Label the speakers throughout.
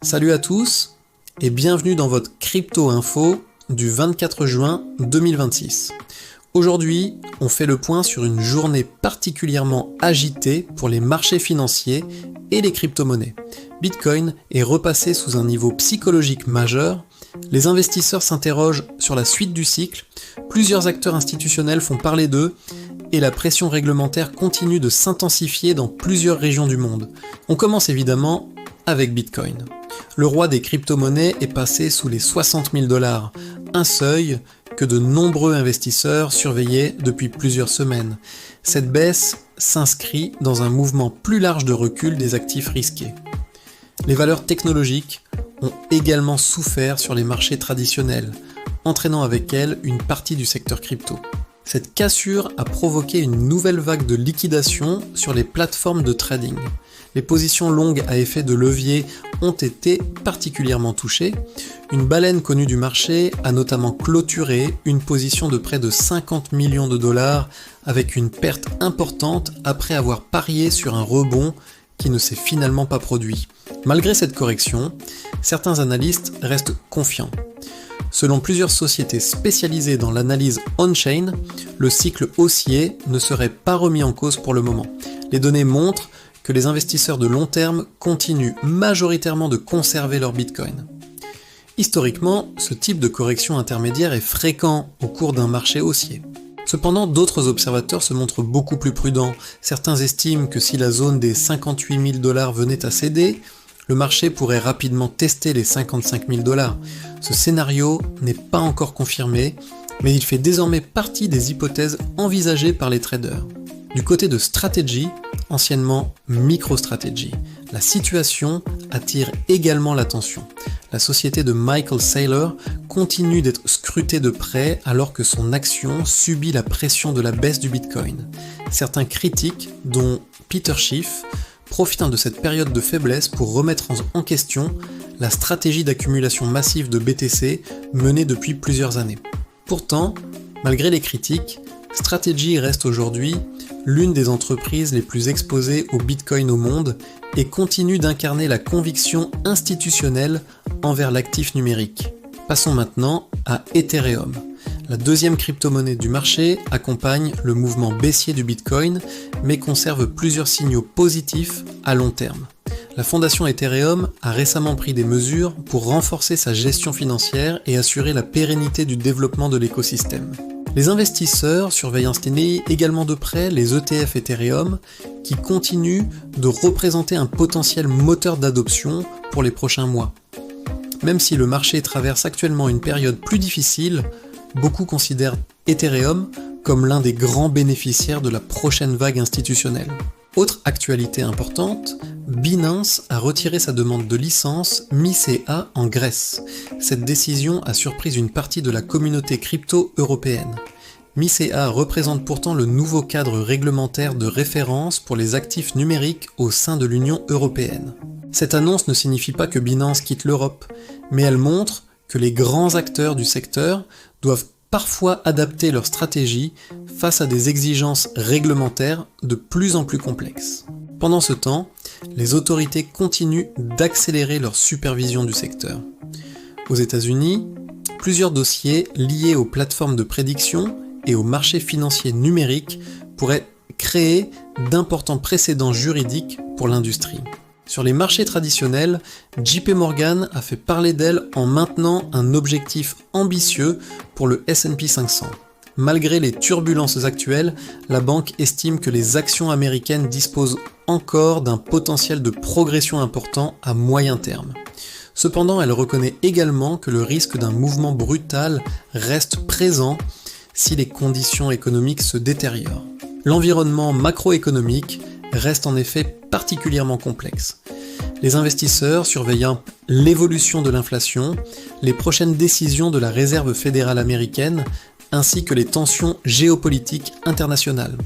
Speaker 1: Salut à tous et bienvenue dans votre Crypto Info du 24 juin 2026. Aujourd'hui, on fait le point sur une journée particulièrement agitée pour les marchés financiers et les crypto-monnaies. Bitcoin est repassé sous un niveau psychologique majeur, les investisseurs s'interrogent sur la suite du cycle, plusieurs acteurs institutionnels font parler d'eux et la pression réglementaire continue de s'intensifier dans plusieurs régions du monde. On commence évidemment avec Bitcoin. Le roi des crypto-monnaies est passé sous les 60 000 $, un seuil que de nombreux investisseurs surveillaient depuis plusieurs semaines. Cette baisse s'inscrit dans un mouvement plus large de recul des actifs risqués. Les valeurs technologiques ont également souffert sur les marchés traditionnels, entraînant avec elles une partie du secteur crypto. Cette cassure a provoqué une nouvelle vague de liquidation sur les plateformes de trading. Les positions longues à effet de levier ont été particulièrement touchées. Une baleine connue du marché a notamment clôturé une position de près de 50 millions de dollars avec une perte importante après avoir parié sur un rebond qui ne s'est finalement pas produit. Malgré cette correction, certains analystes restent confiants. Selon plusieurs sociétés spécialisées dans l'analyse on-chain, le cycle haussier ne serait pas remis en cause pour le moment. Les données montrent que les investisseurs de long terme continuent majoritairement de conserver leur Bitcoin. Historiquement, ce type de correction intermédiaire est fréquent au cours d'un marché haussier. Cependant, d'autres observateurs se montrent beaucoup plus prudents. Certains estiment que si la zone des 58 000 $ venait à céder, le marché pourrait rapidement tester les 55 000 $. Ce scénario n'est pas encore confirmé, mais il fait désormais partie des hypothèses envisagées par les traders. Du côté de Strategy, anciennement MicroStrategy, la situation attire également l'attention. La société de Michael Saylor continue d'être scrutée de près alors que son action subit la pression de la baisse du Bitcoin. Certains critiques, dont Peter Schiff, profitant de cette période de faiblesse pour remettre en question la stratégie d'accumulation massive de BTC menée depuis plusieurs années. Pourtant, malgré les critiques, Strategy reste aujourd'hui l'une des entreprises les plus exposées au Bitcoin au monde et continue d'incarner la conviction institutionnelle envers l'actif numérique. Passons maintenant à Ethereum. La deuxième crypto-monnaie du marché accompagne le mouvement baissier du Bitcoin, mais conserve plusieurs signaux positifs à long terme. La fondation Ethereum a récemment pris des mesures pour renforcer sa gestion financière et assurer la pérennité du développement de l'écosystème. Les investisseurs surveillent également de près les ETF Ethereum qui continuent de représenter un potentiel moteur d'adoption pour les prochains mois. Même si le marché traverse actuellement une période plus difficile, beaucoup considèrent Ethereum comme l'un des grands bénéficiaires de la prochaine vague institutionnelle. Autre actualité importante, Binance a retiré sa demande de licence MiCA en Grèce. Cette décision a surpris une partie de la communauté crypto européenne. MiCA représente pourtant le nouveau cadre réglementaire de référence pour les actifs numériques au sein de l'Union européenne. Cette annonce ne signifie pas que Binance quitte l'Europe, mais elle montre que les grands acteurs du secteur doivent parfois adapter leur stratégie face à des exigences réglementaires de plus en plus complexes. Pendant ce temps, les autorités continuent d'accélérer leur supervision du secteur. Aux États-Unis, plusieurs dossiers liés aux plateformes de prédiction et aux marchés financiers numériques pourraient créer d'importants précédents juridiques pour l'industrie. Sur les marchés traditionnels, JP Morgan a fait parler d'elle en maintenant un objectif ambitieux pour le S&P 500. Malgré les turbulences actuelles, la banque estime que les actions américaines disposent encore d'un potentiel de progression important à moyen terme. Cependant, elle reconnaît également que le risque d'un mouvement brutal reste présent si les conditions économiques se détériorent. L'environnement macroéconomique reste en effet particulièrement complexe. Les investisseurs surveillant l'évolution de l'inflation, les prochaines décisions de la Réserve fédérale américaine, ainsi que les tensions géopolitiques internationales.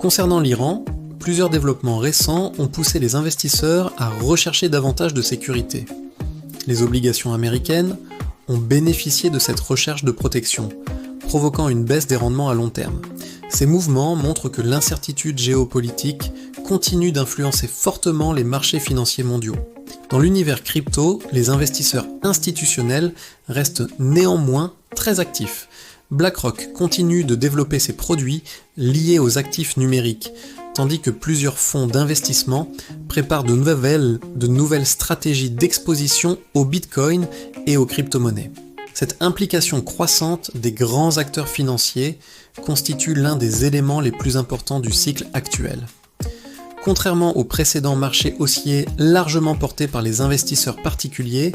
Speaker 1: Concernant l'Iran, plusieurs développements récents ont poussé les investisseurs à rechercher davantage de sécurité. Les obligations américaines ont bénéficié de cette recherche de protection, provoquant une baisse des rendements à long terme. Ces mouvements montrent que l'incertitude géopolitique continue d'influencer fortement les marchés financiers mondiaux. Dans l'univers crypto, les investisseurs institutionnels restent néanmoins très actifs. BlackRock continue de développer ses produits liés aux actifs numériques, tandis que plusieurs fonds d'investissement préparent de nouvelles stratégies d'exposition au Bitcoin et aux crypto-monnaies. Cette implication croissante des grands acteurs financiers constitue l'un des éléments les plus importants du cycle actuel. Contrairement au précédent marché haussier largement porté par les investisseurs particuliers,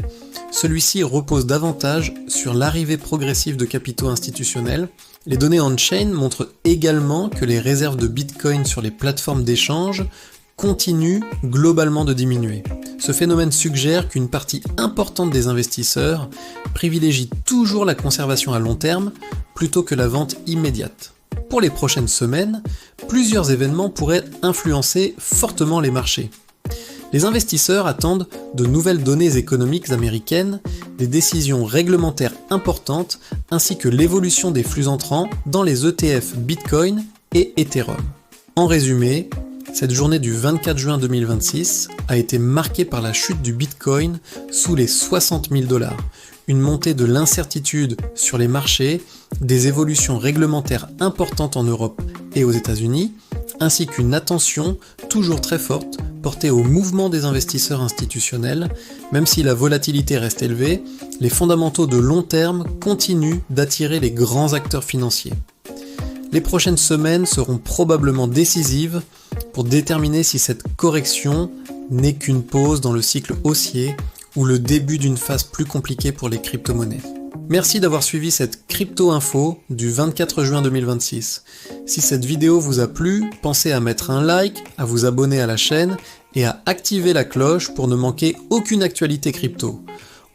Speaker 1: celui-ci repose davantage sur l'arrivée progressive de capitaux institutionnels. Les données on-chain montrent également que les réserves de Bitcoin sur les plateformes d'échange continuent globalement de diminuer. Ce phénomène suggère qu'une partie importante des investisseurs privilégie toujours la conservation à long terme plutôt que la vente immédiate. Pour les prochaines semaines, plusieurs événements pourraient influencer fortement les marchés. Les investisseurs attendent de nouvelles données économiques américaines, des décisions réglementaires importantes, ainsi que l'évolution des flux entrants dans les ETF Bitcoin et Ethereum. En résumé, cette journée du 24 juin 2026 a été marquée par la chute du Bitcoin sous les 60 000 $, une montée de l'incertitude sur les marchés, des évolutions réglementaires importantes en Europe et aux États-Unis, ainsi qu'une attention toujours très forte portée au mouvement des investisseurs institutionnels. Même si la volatilité reste élevée, les fondamentaux de long terme continuent d'attirer les grands acteurs financiers. Les prochaines semaines seront probablement décisives pour déterminer si cette correction n'est qu'une pause dans le cycle haussier ou le début d'une phase plus compliquée pour les crypto-monnaies. Merci d'avoir suivi cette crypto-info du 24 juin 2026. Si cette vidéo vous a plu, pensez à mettre un like, à vous abonner à la chaîne et à activer la cloche pour ne manquer aucune actualité crypto.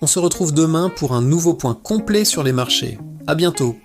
Speaker 1: On se retrouve demain pour un nouveau point complet sur les marchés. À bientôt.